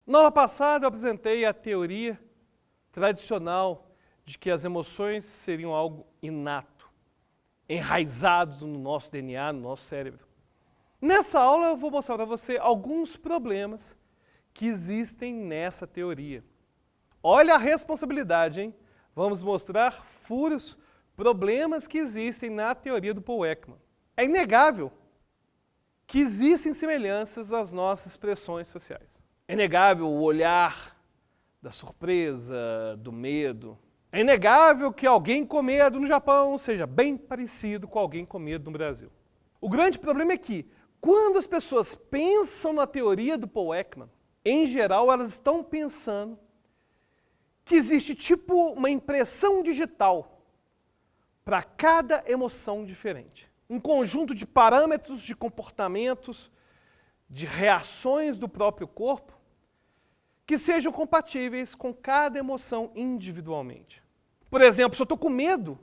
Na aula passada eu apresentei a teoria tradicional de que as emoções seriam algo inato, enraizados no nosso DNA, no nosso cérebro. Nessa aula eu vou mostrar para você alguns problemas que existem nessa teoria. Olha a responsabilidade, hein? Vamos mostrar furos, problemas que existem na teoria do Paul Ekman. É inegável que existem semelhanças às nossas expressões faciais. É inegável o olhar da surpresa, do medo. É inegável que alguém com medo no Japão seja bem parecido com alguém com medo no Brasil. O grande problema é que, quando as pessoas pensam na teoria do Paul Ekman, em geral elas estão pensando que existe tipo uma impressão digital para cada emoção diferente. Um conjunto de parâmetros, de comportamentos, de reações do próprio corpo que sejam compatíveis com cada emoção individualmente. Por exemplo, se eu estou com medo,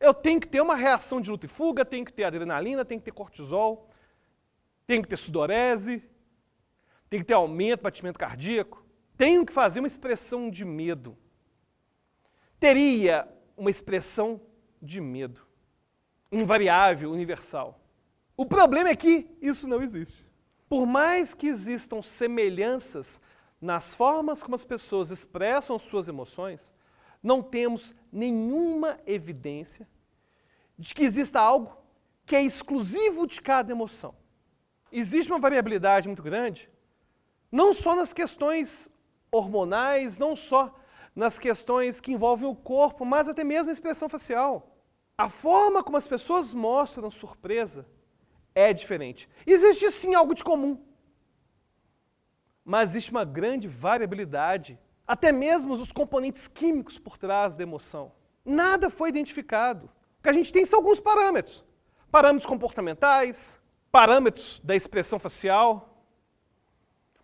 eu tenho que ter uma reação de luta e fuga, tenho que ter adrenalina, tenho que ter cortisol, tenho que ter sudorese, tenho que ter aumento do batimento cardíaco, tenho que fazer uma expressão de medo. Teria uma expressão de medo, invariável, universal. O problema é que isso não existe. Por mais que existam semelhanças nas formas como as pessoas expressam suas emoções, não temos nenhuma evidência de que exista algo que é exclusivo de cada emoção. Existe uma variabilidade muito grande, não só nas questões hormonais, não só nas questões que envolvem o corpo, mas até mesmo a expressão facial. A forma como as pessoas mostram surpresa é diferente. Existe sim algo de comum, mas existe uma grande variabilidade, até mesmo os componentes químicos por trás da emoção. Nada foi identificado. O que a gente tem são alguns parâmetros. Parâmetros comportamentais, parâmetros da expressão facial,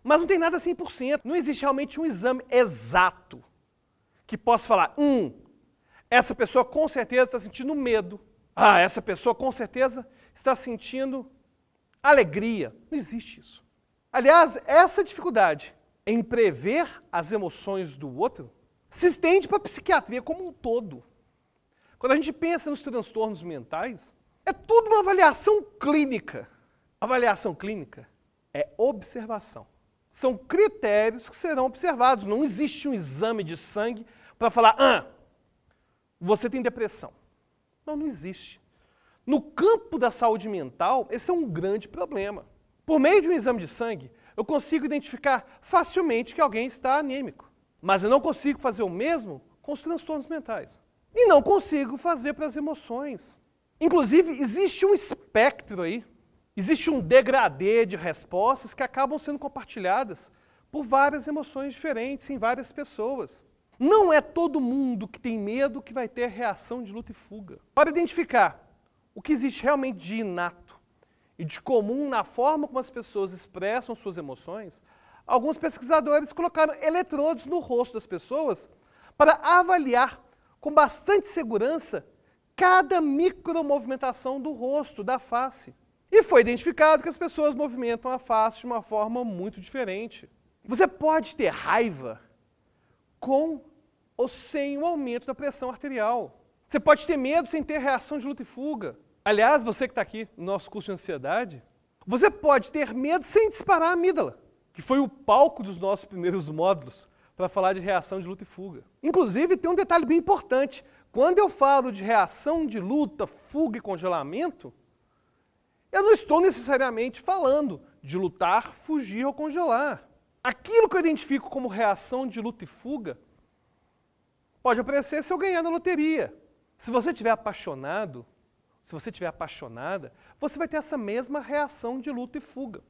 mas não tem nada 100%. Não existe realmente um exame exato que possa falar, essa pessoa com certeza está sentindo medo. Essa pessoa com certeza está sentindo alegria. Não existe isso. Aliás, essa dificuldade em prever as emoções do outro se estende para a psiquiatria como um todo. Quando a gente pensa nos transtornos mentais, é tudo uma avaliação clínica. Avaliação clínica é observação. São critérios que serão observados. Não existe um exame de sangue para falar, você tem depressão. Não existe. No campo da saúde mental, esse é um grande problema. Por meio de um exame de sangue, eu consigo identificar facilmente que alguém está anêmico. Mas eu não consigo fazer o mesmo com os transtornos mentais. E não consigo fazer para as emoções. Inclusive, existe um espectro aí. Existe um degradê de respostas que acabam sendo compartilhadas por várias emoções diferentes em várias pessoas. Não é todo mundo que tem medo que vai ter reação de luta e fuga. Para identificar o que existe realmente de inato e de comum na forma como as pessoas expressam suas emoções, alguns pesquisadores colocaram eletrodos no rosto das pessoas para avaliar com bastante segurança cada micromovimentação do rosto, da face. E foi identificado que as pessoas movimentam a face de uma forma muito diferente. Você pode ter raiva com ou sem o aumento da pressão arterial. Você pode ter medo sem ter reação de luta e fuga. Aliás, você que está aqui no nosso curso de ansiedade, você pode ter medo sem disparar a amígdala, que foi o palco dos nossos primeiros módulos para falar de reação de luta e fuga. Inclusive, tem um detalhe bem importante. Quando eu falo de reação de luta, fuga e congelamento, eu não estou necessariamente falando de lutar, fugir ou congelar. Aquilo que eu identifico como reação de luta e fuga pode aparecer se eu ganhar na loteria. Se você estiver apaixonado, se você estiver apaixonada, você vai ter essa mesma reação de luta e fuga.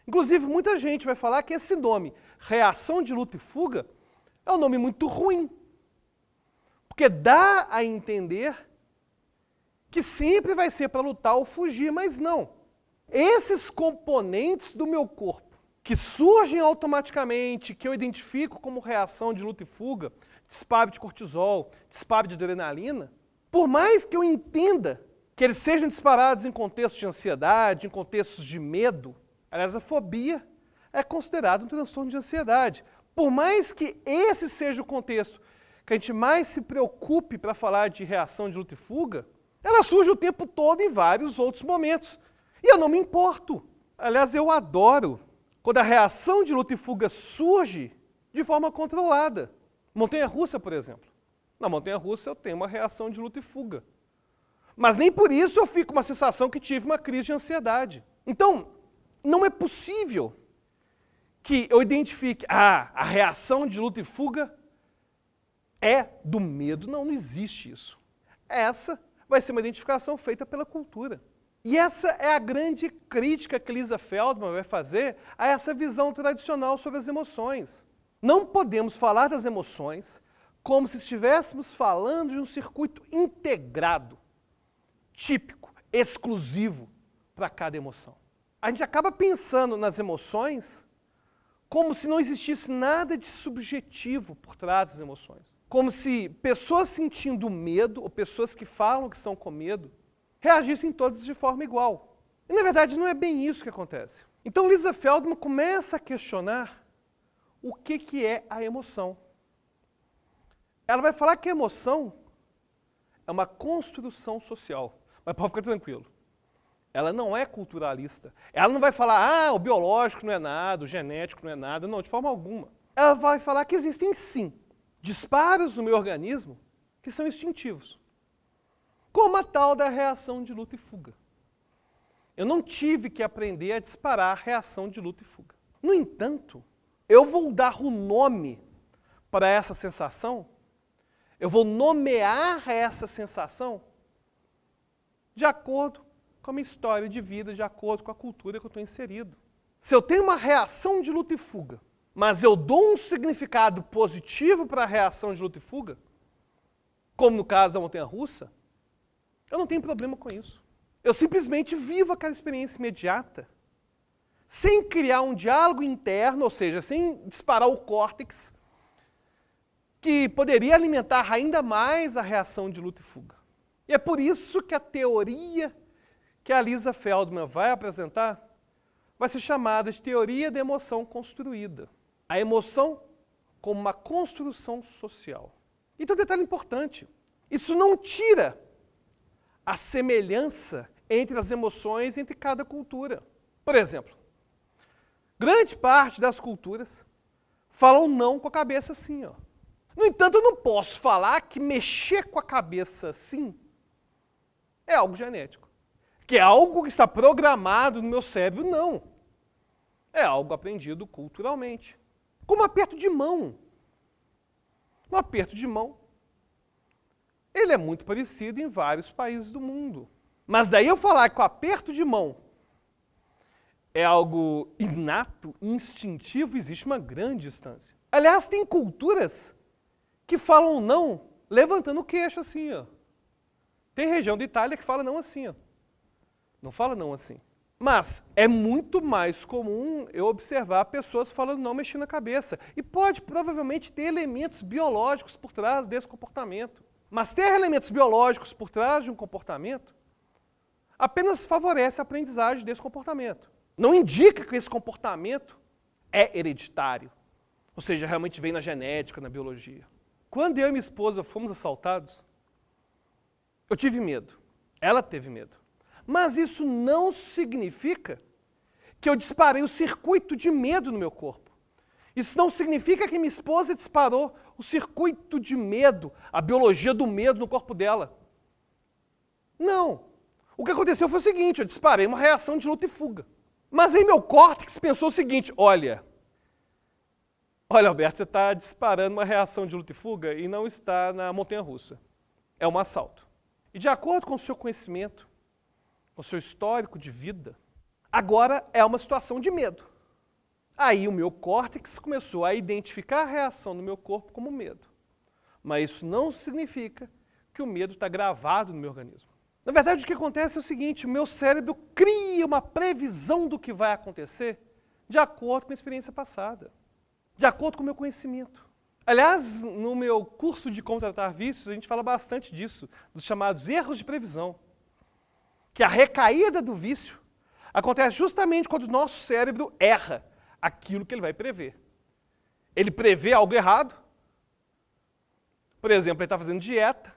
Inclusive, muita gente vai falar que esse nome, reação de luta e fuga, é um nome muito ruim. Porque dá a entender que sempre vai ser para lutar ou fugir, mas não. Esses componentes do meu corpo, que surgem automaticamente, que eu identifico como reação de luta e fuga, disparo de cortisol, disparo de adrenalina, por mais que eu entenda que eles sejam disparados em contextos de ansiedade, em contextos de medo. Aliás, a fobia é considerada um transtorno de ansiedade. Por mais que esse seja o contexto que a gente mais se preocupe para falar de reação de luta e fuga, ela surge o tempo todo em vários outros momentos. E eu não me importo. Aliás, eu adoro quando a reação de luta e fuga surge de forma controlada. Montanha-russa, por exemplo. Na montanha-russa eu tenho uma reação de luta e fuga. Mas nem por isso eu fico com uma sensação que tive uma crise de ansiedade. Então, não é possível que eu identifique, a reação de luta e fuga é do medo. Não, não existe isso. Essa vai ser uma identificação feita pela cultura. E essa é a grande crítica que Lisa Feldman vai fazer a essa visão tradicional sobre as emoções. Não podemos falar das emoções como se estivéssemos falando de um circuito integrado, típico, exclusivo para cada emoção. A gente acaba pensando nas emoções como se não existisse nada de subjetivo por trás das emoções. Como se pessoas sentindo medo, ou pessoas que falam que estão com medo, reagissem todas de forma igual. E, na verdade, não é bem isso que acontece. Então, Lisa Feldman começa a questionar o que é a emoção. Ela vai falar que a emoção é uma construção social. Mas pode ficar tranquilo. Ela não é culturalista. Ela não vai falar, o biológico não é nada, o genético não é nada. Não, de forma alguma. Ela vai falar que existem, sim, disparos no meu organismo que são instintivos. Como a tal da reação de luta e fuga. Eu não tive que aprender a disparar a reação de luta e fuga. No entanto, eu vou dar o nome para essa sensação, eu vou nomear essa sensação de acordo com a minha história de vida, de acordo com a cultura que eu estou inserido. Se eu tenho uma reação de luta e fuga, mas eu dou um significado positivo para a reação de luta e fuga, como no caso da montanha-russa, eu não tenho problema com isso. Eu simplesmente vivo aquela experiência imediata, sem criar um diálogo interno, ou seja, sem disparar o córtex, que poderia alimentar ainda mais a reação de luta e fuga. E é por isso que a teoria que a Lisa Feldman vai apresentar vai ser chamada de teoria da emoção construída. A emoção como uma construção social. Então, detalhe importante, isso não tira a semelhança entre as emoções entre cada cultura. Por exemplo, grande parte das culturas falam não com a cabeça assim, ó. No entanto, eu não posso falar que mexer com a cabeça assim é algo genético. Que é algo que está programado no meu cérebro, não. É algo aprendido culturalmente. Como um aperto de mão. Um aperto de mão, ele é muito parecido em vários países do mundo. Mas daí eu falar que o aperto de mão é algo inato, instintivo, existe uma grande distância. Aliás, tem culturas que falam não levantando o queixo assim, ó. Tem região da Itália que fala não assim, ó. Não fala não assim. Mas é muito mais comum eu observar pessoas falando não mexendo a cabeça. E pode provavelmente ter elementos biológicos por trás desse comportamento. Mas ter elementos biológicos por trás de um comportamento apenas favorece a aprendizagem desse comportamento. Não indica que esse comportamento é hereditário. Ou seja, realmente vem na genética, na biologia. Quando eu e minha esposa fomos assaltados, eu tive medo. Ela teve medo. Mas isso não significa que eu disparei o circuito de medo no meu corpo. Isso não significa que minha esposa disparou o circuito de medo, a biologia do medo no corpo dela. Não. O que aconteceu foi o seguinte, eu disparei uma reação de luta e fuga. Mas aí meu córtex pensou o seguinte, olha, Alberto, você está disparando uma reação de luta e fuga e não está na montanha-russa. É um assalto. E de acordo com o seu conhecimento, com o seu histórico de vida, agora é uma situação de medo. Aí o meu córtex começou a identificar a reação no meu corpo como medo. Mas isso não significa que o medo está gravado no meu organismo. Na verdade, o que acontece é o seguinte, o meu cérebro cria uma previsão do que vai acontecer de acordo com a experiência passada, de acordo com o meu conhecimento. Aliás, no meu curso de Como Tratar Vícios, a gente fala bastante disso, dos chamados erros de previsão. que a recaída do vício acontece justamente quando o nosso cérebro erra aquilo que ele vai prever. Ele prevê algo errado. Por exemplo, ele está fazendo dieta,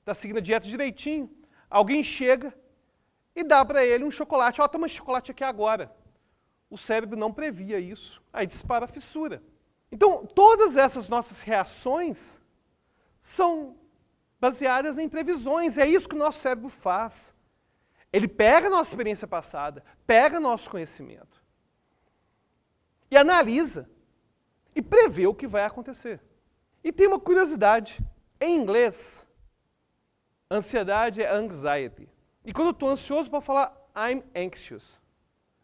está seguindo a dieta direitinho, alguém chega e dá para ele um chocolate. Ó, toma esse chocolate aqui agora. O cérebro não previa isso, aí dispara a fissura. Então, todas essas nossas reações são baseadas em previsões, é isso que o nosso cérebro faz. Ele pega a nossa experiência passada, pega nosso conhecimento e analisa e prevê o que vai acontecer. E tem uma curiosidade, em inglês, ansiedade é anxiety. E quando eu estou ansioso, eu posso falar I'm anxious.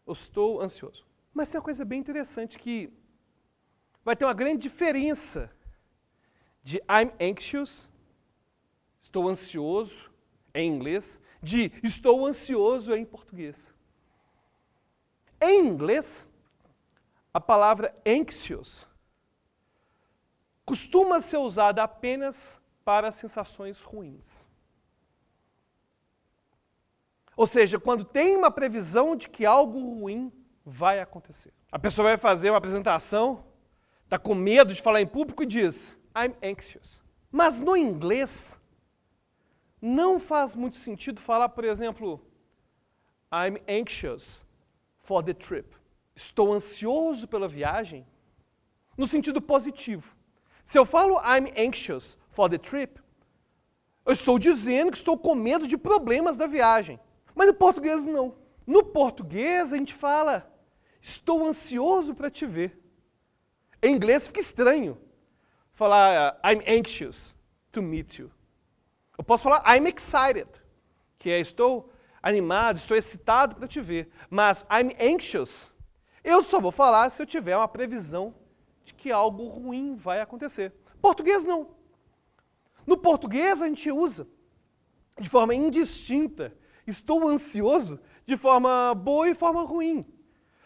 Eu estou ansioso. Mas tem uma coisa bem interessante que vai ter uma grande diferença de I'm anxious, estou ansioso em inglês, de estou ansioso em português. Em inglês, a palavra anxious costuma ser usada apenas para sensações ruins. Ou seja, quando tem uma previsão de que algo ruim vai acontecer. A pessoa vai fazer uma apresentação, está com medo de falar em público e diz, I'm anxious. Mas no inglês, não faz muito sentido falar, por exemplo, I'm anxious for the trip. Estou ansioso pela viagem, no sentido positivo. Se eu falo I'm anxious for the trip, eu estou dizendo que estou com medo de problemas da viagem. Mas no português não. No português a gente fala, estou ansioso para te ver. Em inglês fica estranho falar I'm anxious to meet you. Eu posso falar I'm excited, que é estou animado, estou excitado para te ver. Mas I'm anxious, eu só vou falar se eu tiver uma previsão de que algo ruim vai acontecer. Português não. No português a gente usa de forma indistinta, estou ansioso, de forma boa e forma ruim.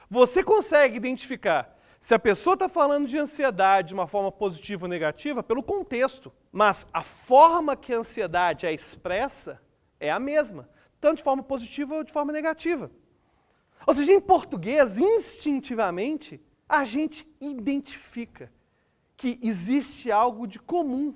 Você consegue identificar se a pessoa está falando de ansiedade de uma forma positiva ou negativa pelo contexto, mas a forma que a ansiedade é expressa é a mesma, tanto de forma positiva ou de forma negativa. Ou seja, em português, instintivamente, a gente identifica que existe algo de comum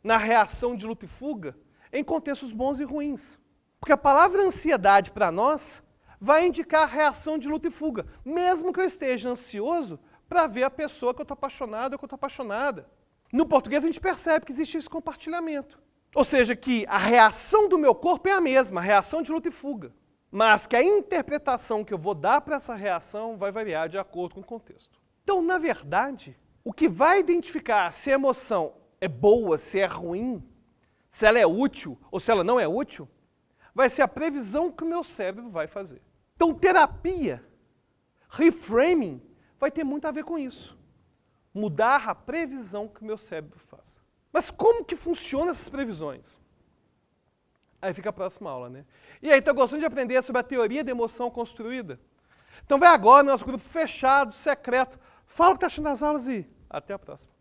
na reação de luta e fuga em contextos bons e ruins. Porque a palavra ansiedade para nós vai indicar a reação de luta e fuga, mesmo que eu esteja ansioso para ver a pessoa que eu estou apaixonado ou que eu estou apaixonada. No português a gente percebe que existe esse compartilhamento. Ou seja, que a reação do meu corpo é a mesma, a reação de luta e fuga. Mas que a interpretação que eu vou dar para essa reação vai variar de acordo com o contexto. Então, na verdade, o que vai identificar se a emoção é boa, se é ruim, se ela é útil ou se ela não é útil, vai ser a previsão que o meu cérebro vai fazer. Então, terapia, reframing, vai ter muito a ver com isso. Mudar a previsão que o meu cérebro faz. Mas como que funcionam essas previsões? Aí fica a próxima aula, né? E aí, tá gostando de aprender sobre a teoria da emoção construída? Então vai agora no nosso grupo fechado, secreto. Fala o que tá achando das aulas e até a próxima.